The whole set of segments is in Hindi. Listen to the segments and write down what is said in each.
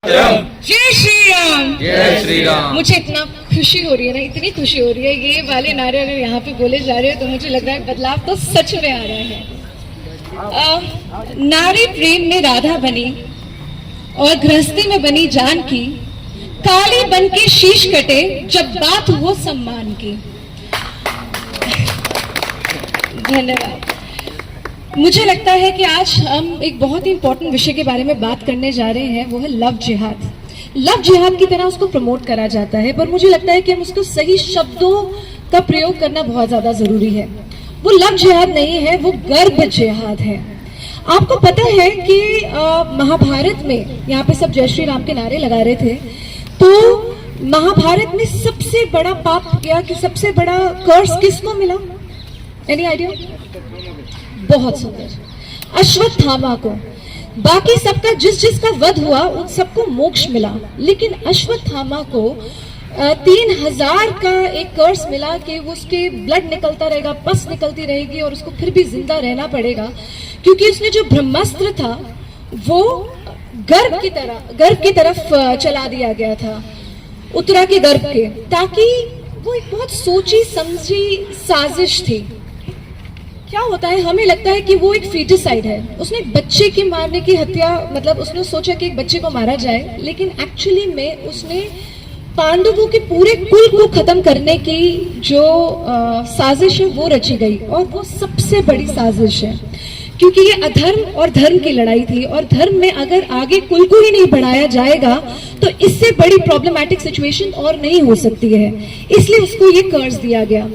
जय श्री राम। जय श्री राम। मुझे इतना खुशी हो रही है ना, इतनी खुशी हो रही है। ये वाले नारे अगर यहाँ पे बोले जा रहे हैं तो मुझे लग रहा है बदलाव तो सच में आ रहा है। नारी प्रेम में राधा बनी और गृहस्थी में बनी जानकी, काली बन के शीश कटे जब बात हो सम्मान की। धन्यवाद। मुझे लगता है कि आज हम एक बहुत ही इंपॉर्टेंट विषय के बारे में बात करने जा रहे हैं, वो है लव जिहाद। लव जिहाद की तरह उसको प्रमोट करा जाता है, पर मुझे लगता है कि हम उसको सही शब्दों का प्रयोग करना बहुत ज्यादा जरूरी है। वो लव जिहाद नहीं है, वो गर्भ जिहाद है। आपको पता है कि महाभारत में, यहाँ पे सब जय श्री राम के नारे लगा रहे थे, तो महाभारत में सबसे बड़ा पाप या कि सबसे बड़ा कर्स किसको मिला? Any idea? बहुत सुंदर, अश्वत्थामा को। बाकी सबका जिसका वध हुआ उन सबको मोक्ष मिला, लेकिन अश्वत्थामा को 3000 का एक कर्स मिला कि वो उसके ब्लड निकलता रहेगा, पस निकलती रहेगी और उसको फिर भी जिंदा रहना पड़ेगा, क्योंकि उसने जो ब्रह्मास्त्र था वो गर्भ की तरफ चला दिया गया था, उत्तरा के गर्भ के, ताकि वो एक बहुत सोची समझी साजिश थी। क्या होता है, हमें लगता है कि वो एक फीटिसाइड है, उसने बच्चे की मारने की हत्या, मतलब उसने सोचा कि एक बच्चे को मारा जाए, लेकिन एक्चुअली में उसने पांडवों के पूरे कुल को खत्म करने की जो साजिश है वो रची गई, और वो सबसे बड़ी साजिश है, क्योंकि ये अधर्म और धर्म की लड़ाई थी, और धर्म में अगर आगे कुल को ही नहीं बढ़ाया जाएगा तो इससे बड़ी प्रॉब्लमैटिक सिचुएशन और नहीं हो सकती है, इसलिए उसको ये कर्ज दिया गया।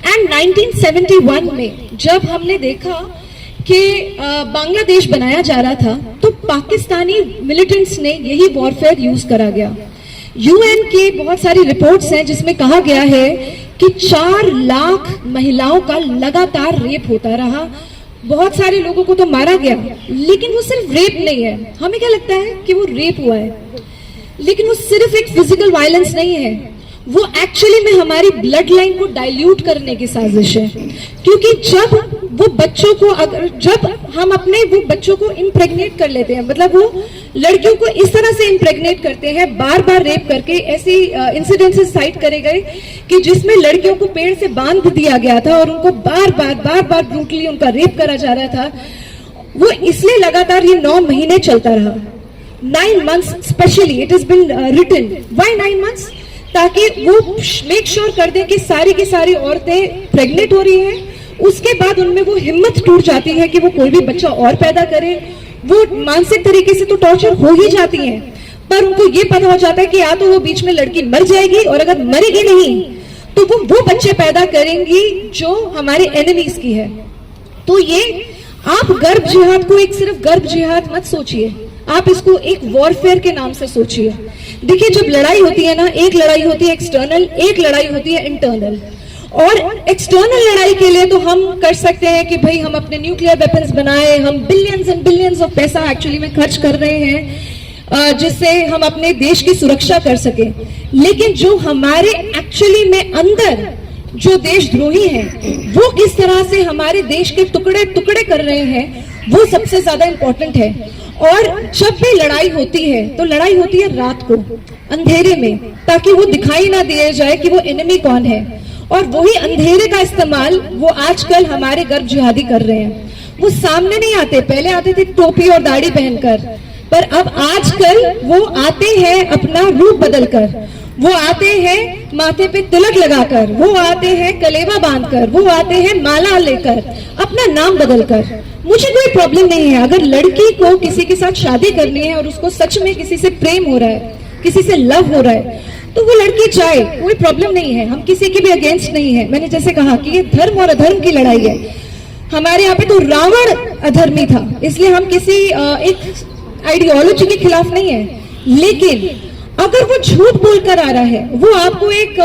एंड 1971 में जब हमने देखा कि बांग्लादेश बनाया जा रहा था, तो पाकिस्तानी मिलिटेंट्स ने यही वॉरफेयर यूज करा गया। यूएन की बहुत सारी रिपोर्ट्स हैं जिसमें कहा गया है कि 4 लाख महिलाओं का लगातार रेप होता रहा, बहुत सारे लोगों को तो मारा गया, लेकिन वो सिर्फ रेप नहीं है। हमें क्या लगता है कि वो रेप हुआ है, लेकिन वो सिर्फ एक फिजिकल वायलेंस नहीं है, वो एक्चुअली में हमारी ब्लड लाइन को डाइल्यूट करने की साजिश है। क्योंकि जब वो बच्चों को, जब हम अपने वो बच्चों को इम्प्रेग्नेट कर लेते हैं, मतलब वो लड़कियों को इस तरह से इम्प्रेग्नेट करते हैं, बार बार रेप करके, ऐसी इंसिडेंसेस साइट करे गए कि जिसमें लड़कियों को पेड़ से बांध दिया गया था और उनको बार बार ब्रूटली उनका रेप करा जा रहा था। वो इसलिए लगातार ये 9 महीने चलता रहा, 9 months specially it is been written. Why 9 months? ताकि वो मेक श्योर कर दे कि सारी की सारी औरतें प्रेग्नेंट हो रही हैं, उसके बाद उनमें वो हिम्मत टूट जाती है कि वो कोई भी बच्चा और पैदा करे। वो मानसिक तरीके से तो टॉर्चर हो ही जाती हैं, पर उनको ये पता हो जाता है कि या तो वो बीच में लड़की मर जाएगी, और अगर मरेगी नहीं तो वो बच्चे पैदा करेंगी जो हमारे एनिमीज की है। तो ये आप गर्भ जिहाद को एक सिर्फ गर्भ जिहाद मत सोचिए, आप इसको एक वॉरफेयर के नाम से सोचिए। देखिए, जब लड़ाई होती है ना, एक लड़ाई होती है एक्सटर्नल, एक लड़ाई होती है इंटरनल। और एक्सटर्नल लड़ाई के लिए तो हम कर सकते हैं कि भाई हम अपने न्यूक्लियर वेपन्स बनाए, हम बिलियंस एंड बिलियंस ऑफ पैसा एक्चुअली में खर्च कर रहे हैं जिससे हम अपने देश की सुरक्षा कर सके। लेकिन जो हमारे एक्चुअली में अंदर जो देशद्रोही हैं, वो किस तरह से हमारे देश के टुकड़े टुकड़े कर रहे हैं, वो सबसे ज्यादा इंपॉर्टेंट है। और जब भी लड़ाई होती है तो लड़ाई होती है रात को, अंधेरे में, ताकि वो दिखाई ना दिया जाए कि वो एनिमी कौन है। और वही अंधेरे का इस्तेमाल वो आजकल हमारे गर्भ जिहादी कर रहे हैं। वो सामने नहीं आते, पहले आते थे टोपी और दाढ़ी पहनकर, पर अब आजकल वो आते हैं अपना रूप बदलकर, वो आते हैं माथे पे तिलक लगाकर, वो आते हैं कलेवा बांधकर, वो आते हैं माला लेकर, अपना नाम बदलकर। मुझे कोई प्रॉब्लम नहीं है अगर लड़की को किसी के साथ शादी करनी है और उसको सच में किसी से प्रेम हो रहा है, किसी से लव हो रहा है, तो वो लड़की चाहे, कोई प्रॉब्लम नहीं है, हम किसी के भी अगेंस्ट नहीं है। मैंने जैसे कहा कि ये धर्म और अधर्म की लड़ाई है। हमारे यहाँ पे तो रावण अधर्मी था, इसलिए हम किसी एक आइडियोलॉजी के खिलाफ नहीं है। लेकिन अगर वो झूठ बोलकर आ रहा है, वो आपको एक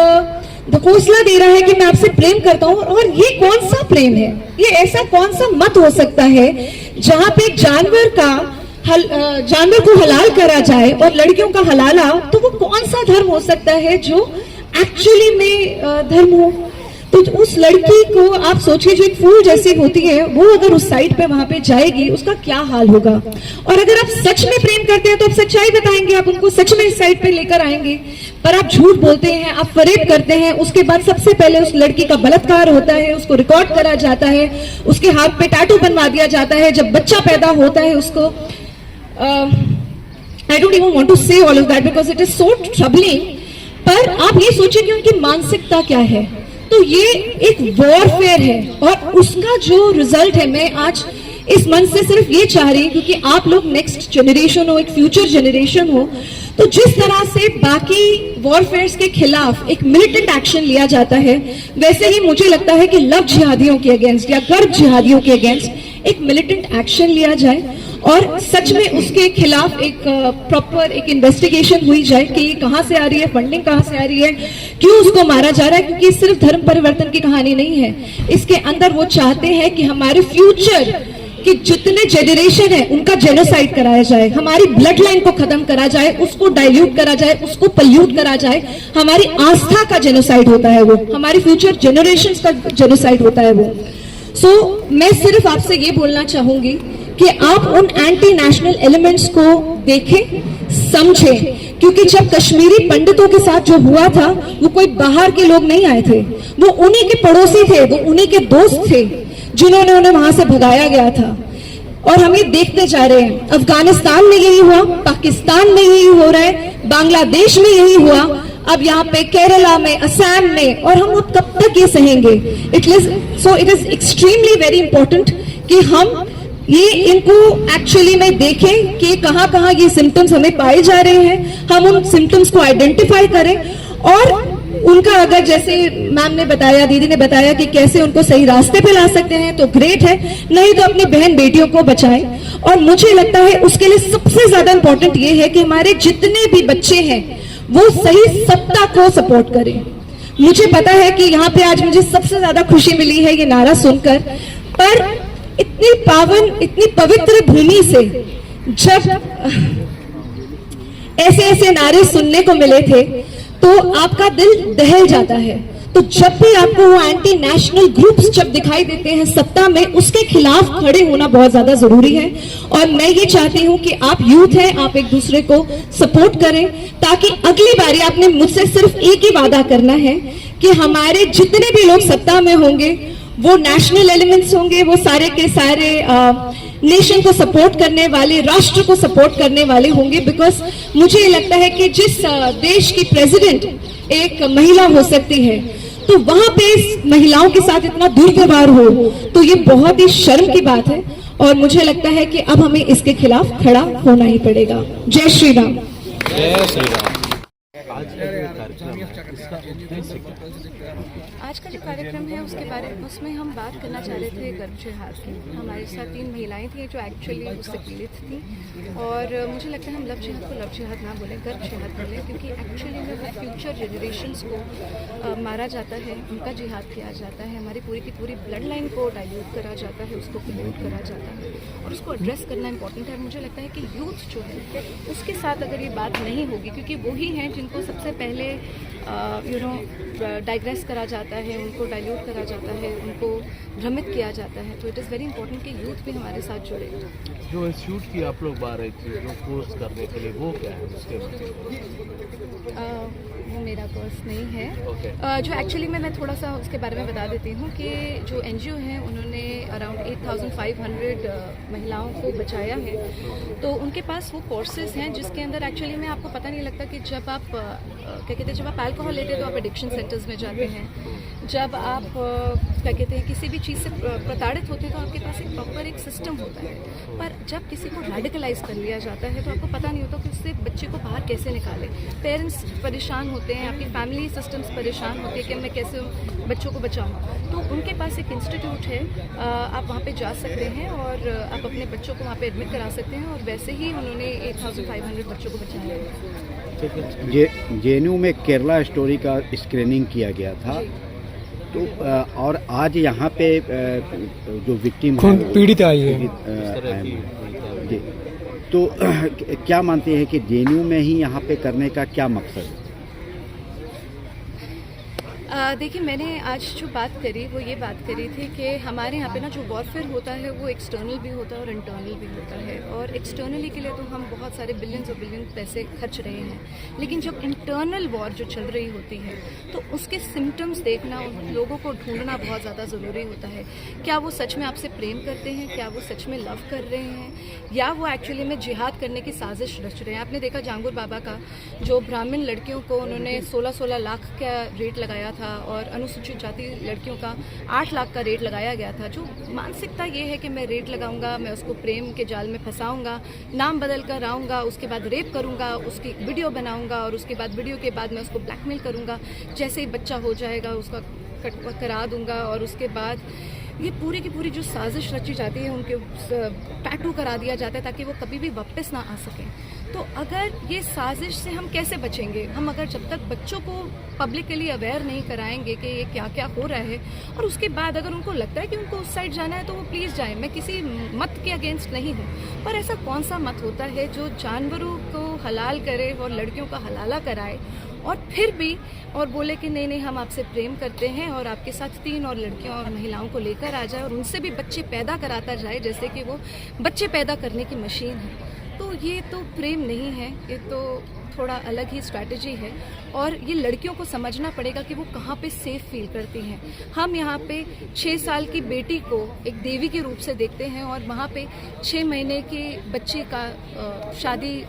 हौसला दे रहा है कि मैं आपसे प्रेम करता हूं, और ये कौन सा प्रेम है? ये ऐसा कौन सा मत हो सकता है जहां पे जानवर को हलाल करा जाए और लड़कियों का हलाला? तो वो कौन सा धर्म हो सकता है जो एक्चुअली में धर्म हो? तो उस लड़की को आप सोचिए, जो एक फूल जैसी होती है, वो अगर उस साइट पे वहां पे जाएगी, उसका क्या हाल होगा। और अगर आप सच में प्रेम करते हैं तो आप सच्चाई बताएंगे, आप उनको सच में इस साइट पे लेकर आएंगे। पर आप झूठ बोलते हैं, आप फरेब करते हैं। उसके बाद सबसे पहले उस लड़की का बलात्कार होता है, उसको रिकॉर्ड करा जाता है, उसके हाथ पे टैटू बनवा दिया जाता है। जब बच्चा पैदा होता है उसको I don't even want to say all of that because it is so troubling. पर आप ये सोचिए कि उनकी मानसिकता क्या है। तो ये एक वॉरफेयर है और उसका जो रिजल्ट है, मैं आज इस मंच से सिर्फ ये चाह रही हूँ क्योंकि आप लोग नेक्स्ट जनरेशन हो, एक फ्यूचर जनरेशन हो, तो जिस तरह से बाकी वॉरफेयर्स के खिलाफ एक मिलिटेंट एक्शन लिया जाता है, वैसे ही मुझे लगता है कि लव जिहादियों के अगेंस्ट या गर्भ जिहादियों के अगेंस्ट एक मिलिटेंट एक्शन लिया जाए और सच में उसके खिलाफ एक प्रॉपर एक इन्वेस्टिगेशन हुई जाए कि ये कहां से आ रही है, फंडिंग कहां से आ रही है, क्यों उसको मारा जा रहा है। क्योंकि सिर्फ धर्म परिवर्तन की कहानी नहीं है, इसके अंदर वो चाहते हैं कि हमारे फ्यूचर कि जितने जनरेशन है उनका जेनोसाइड कराया जाए, हमारी ब्लड लाइन को खत्म करा जाए, उसको डाइल्यूट करा जाए, उसको पल्यूट करा जाए। हमारी आस्था का जेनोसाइड होता है वो, हमारी फ्यूचर जनरेशंस का जेनोसाइड होता है वो। सो मैं सिर्फ आपसे ये बोलना चाहूंगी कि आप उन एंटी नेशनल एलिमेंट्स को देखें, समझें, क्योंकि जब कश्मीरी पंडितों के साथ जो हुआ था, वो कोई बाहर के लोग नहीं आए थे, वो उन्हीं के पड़ोसी थे, वो उन्हीं के दोस्त थे जिन्होंने उन्हें वहां से भगाया गया था। और हम ये देखते जा रहे हैं, अफगानिस्तान में यही हुआ, पाकिस्तान में यही हो रहा है, बांग्लादेश में यही हुआ, अब यहाँ पे केरला में, असम में, और हम अब कब तक ये सहेंगे। It is extremely very important कि हम ये इनको एक्चुअली में देखें कि कहां कहां ये सिम्टम्स हमें पाए जा रहे हैं, हम उन सिम्टम्स को आइडेंटिफाई करें और उनका अगर जैसे मैम ने बताया, दीदी ने बताया कि कैसे उनको सही रास्ते पे ला सकते हैं, तो ग्रेट है, नहीं तो अपनी बहन बेटियों को बचाएं। और मुझे लगता है उसके लिए सबसे ज्यादा इंपॉर्टेंट ये है कि हमारे जितने भी बच्चे हैं वो सही सत्ता को सपोर्ट करें। मुझे पता है कि यहाँ पे आज मुझे सबसे ज्यादा खुशी मिली है ये नारा सुनकर, पर इतनी पावन, इतनी पवित्र भूमि से जब ऐसे ऐसे नारे सुनने को मिले थे तो आपका दिल दहल जाता है। तो जब भी आपको वो एंटी नेशनल ग्रुप्स जब दिखाई देते हैं सत्ता में, उसके खिलाफ खड़े होना बहुत ज्यादा जरूरी है। और मैं ये चाहती हूं कि आप यूथ हैं, आप एक दूसरे को सपोर्ट करें, ताकि अगली बारी आपने मुझसे सिर्फ एक ही वादा करना है कि हमारे जितने भी लोग सत्ता में होंगे वो नेशनल एलिमेंट्स होंगे, वो सारे के सारे नेशन को सपोर्ट करने वाले, राष्ट्र को सपोर्ट करने वाले होंगे। बिकॉज मुझे लगता है कि जिस देश की प्रेसिडेंट एक महिला हो सकती है, तो वहां पे महिलाओं के साथ इतना दुर्व्यवहार हो, तो ये बहुत ही शर्म की बात है। और मुझे लगता है कि अब हमें इसके खिलाफ खड़ा होना ही पड़ेगा। जय श्री राम। जय श्री राम। आज का जो कार्यक्रम है उसके बारे में, उसमें हम बात करना चाह रहे थे गर्भ जिहाद की। हमारे साथ 3 महिलाएं थी जो एक्चुअली उससे पीड़ित थी, और मुझे लगता है हम लव जिहाद को लव जिहाद ना बोलें, गर्भ जिहाद बोलें, क्योंकि एक्चुअली में वो फ्यूचर जनरेशन्स को मारा जाता है, उनका जिहाद किया जाता है, हमारी पूरी की पूरी ब्लड लाइन को डाइल्यूट करा जाता है, उसको पोल्यूट करा जाता है, और उसको एड्रेस करना इंपॉर्टेंट है। मुझे लगता है कि यूथ जो है उसके साथ अगर ये बात नहीं होगी, क्योंकि वही हैं जिनको सबसे पहले डाइग्रेस करा जाता है, उनको डाइल्यूट करा जाता है, उनको भ्रमित किया जाता है। तो इट इज़ वेरी इंपॉर्टेंट कि यूथ भी हमारे साथ जुड़े। जो इंस्टीट्यूट की आप लोग बात रही थी, जो कोर्स करने के लिए, वो क्या है उसके बारे में? वो मेरा कोर्स नहीं है। Okay. जो एक्चुअली मैं थोड़ा सा उसके बारे में बता देती हूँ कि जो NGO हैं उन्होंने अराउंड 8500 महिलाओं को बचाया है। तो उनके पास वो कोर्सेज हैं जिसके अंदर एक्चुअली में आपको पता नहीं लगता कि जब आप क्या कहते हैं, जब आप अल्कोहल लेते हैं तो आप एडिक्शन सेंटर्स में जाते हैं, जब आप क्या कहते हैं किसी भी चीज़ से प्रताड़ित होते हैं तो आपके पास एक प्रॉपर एक सिस्टम होता है। पर जब किसी को रेडिकलाइज कर लिया जाता है तो आपको पता नहीं होता कि उससे बच्चे को बाहर कैसे निकाले। पेरेंट्स परेशान होते हैं, आपकी फैमिली सिस्टम्स परेशान होते हैं कि मैं कैसे बच्चों को बचाऊं। तो उनके पास एक इंस्टीट्यूट है, आप वहाँ पे जा सकते हैं और आप अपने बच्चों को वहाँ पे एडमिट करा सकते हैं, और वैसे ही उन्होंने 8500 बच्चों को बचाया है। JNU में केरला स्टोरी का स्क्रीनिंग किया गया था, तो और आज यहाँ पे जो विक्टिम पीड़ित आई है, तो क्या मानते हैं कि JNU में ही यहाँ पे करने का क्या मकसद है? देखिए, मैंने आज जो बात करी वो ये बात करी थी कि हमारे यहाँ पे ना जो वॉरफेयर होता है वो एक्सटर्नल भी होता है और इंटरनल भी होता है। और एक्सटर्नली के लिए तो हम बहुत सारे बिलियंस और बिलियन पैसे खर्च रहे हैं, लेकिन जब इंटरनल वॉर जो चल रही होती है तो उसके सिम्टम्स देखना, उन लोगों को ढूंढना बहुत ज़्यादा ज़रूरी होता है। क्या वो सच में आपसे प्रेम करते हैं, क्या वो सच में लव कर रहे हैं, या वो एक्चुअली में जिहाद करने की साजिश रच रहे हैं। आपने देखा जांगुर बाबा का, जो ब्राह्मण लड़कियों को उन्होंने 16-16 लाख का रेट लगाया था और अनुसूचित जाति लड़कियों का 8 लाख का रेट लगाया गया था। जो मानसिकता ये है कि मैं रेट लगाऊंगा, मैं उसको प्रेम के जाल में फंसाऊंगा, नाम बदल कर आऊँगा, उसके बाद रेप करूँगा, उसकी वीडियो बनाऊँगा और उसके बाद वीडियो के बाद मैं उसको ब्लैकमेल करूँगा, जैसे ही बच्चा हो जाएगा उसका करा दूँगा, और उसके बाद ये पूरी की पूरी जो साजिश रची जाती है उनके टैटू करा दिया जाता है ताकि वो कभी भी वापस ना आ सकें। तो अगर ये साजिश से हम कैसे बचेंगे? हम अगर जब तक बच्चों को पब्लिकली अवेयर नहीं कराएंगे कि ये क्या क्या हो रहा है, और उसके बाद अगर उनको लगता है कि उनको उस साइड जाना है तो वो प्लीज़ जाए। मैं किसी मत के अगेंस्ट नहीं हूँ, पर ऐसा कौन सा मत होता है जो जानवरों को हलाल करे और लड़कियों का हलाला कराए और फिर भी और बोले कि नहीं नहीं हम आपसे प्रेम करते हैं और आपके साथ 3 और लड़कियों और महिलाओं को लेकर आ जाए और उनसे भी बच्चे पैदा कराता जाए जैसे कि वो बच्चे पैदा करने की मशीन है। तो ये तो प्रेम नहीं है, ये तो थोड़ा अलग ही स्ट्रैटेजी है। और ये लड़कियों को समझना पड़ेगा कि वो कहाँ पे सेफ फील करती हैं। हम यहाँ पे 6 साल की बेटी को एक देवी के रूप से देखते हैं और वहाँ पे 6 महीने के बच्चे का शादी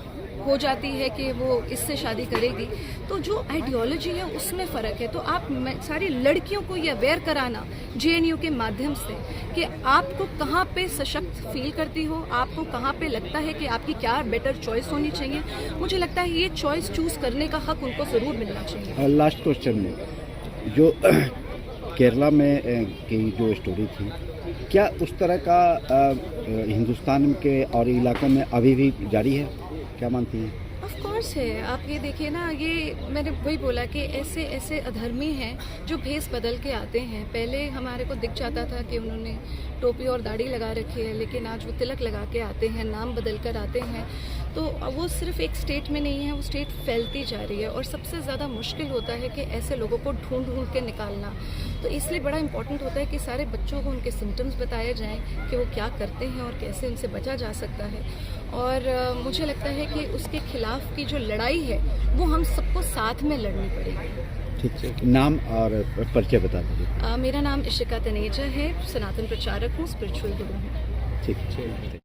हो जाती है कि वो इससे शादी करेगी। तो जो आइडियोलॉजी है उसमें फ़र्क है। तो आप सारी लड़कियों को ये अवेयर कराना JNU के माध्यम से कि आपको कहाँ पे सशक्त फील करती हो, आपको कहाँ पे लगता है कि आपकी क्या बेटर चॉइस होनी चाहिए, मुझे लगता है ये चॉइस चूज़ करने का हक उनको ज़रूर मिलना चाहिए। लास्ट क्वेश्चन में जो केरला में की जो स्टोरी थी, क्या उस तरह का हिंदुस्तान के और इलाकों में अभी भी जारी है? क्या मानती हैं? ऑफ कोर्स है। आप ये देखिए ना, ये मैंने वही बोला कि ऐसे ऐसे अधर्मी हैं जो भेस बदल के आते हैं। पहले हमारे को दिख जाता था कि उन्होंने टोपी और दाढ़ी लगा रखी है, लेकिन आज वो तिलक लगा के आते हैं, नाम बदल कर आते हैं। तो वो सिर्फ एक स्टेट में नहीं है, वो स्टेट फैलती जा रही है और सबसे ज़्यादा मुश्किल होता है कि ऐसे लोगों को ढूंढ ढूंढ के निकालना। तो इसलिए बड़ा इंपॉर्टेंट होता है कि सारे बच्चों को उनके सिम्टम्स बताए जाएं कि वो क्या करते हैं और कैसे उनसे बचा जा सकता है। और मुझे लगता है कि उसके खिलाफ की जो लड़ाई है वो हम सबको साथ में लड़नी पड़ेगी। ठीक है, नाम और परिचय बता दीजिए। मेरा नाम इशिका तनेजा है, सनातन प्रचारक हूँ, स्पिरिचुअल गुरु हूँ। ठीक है।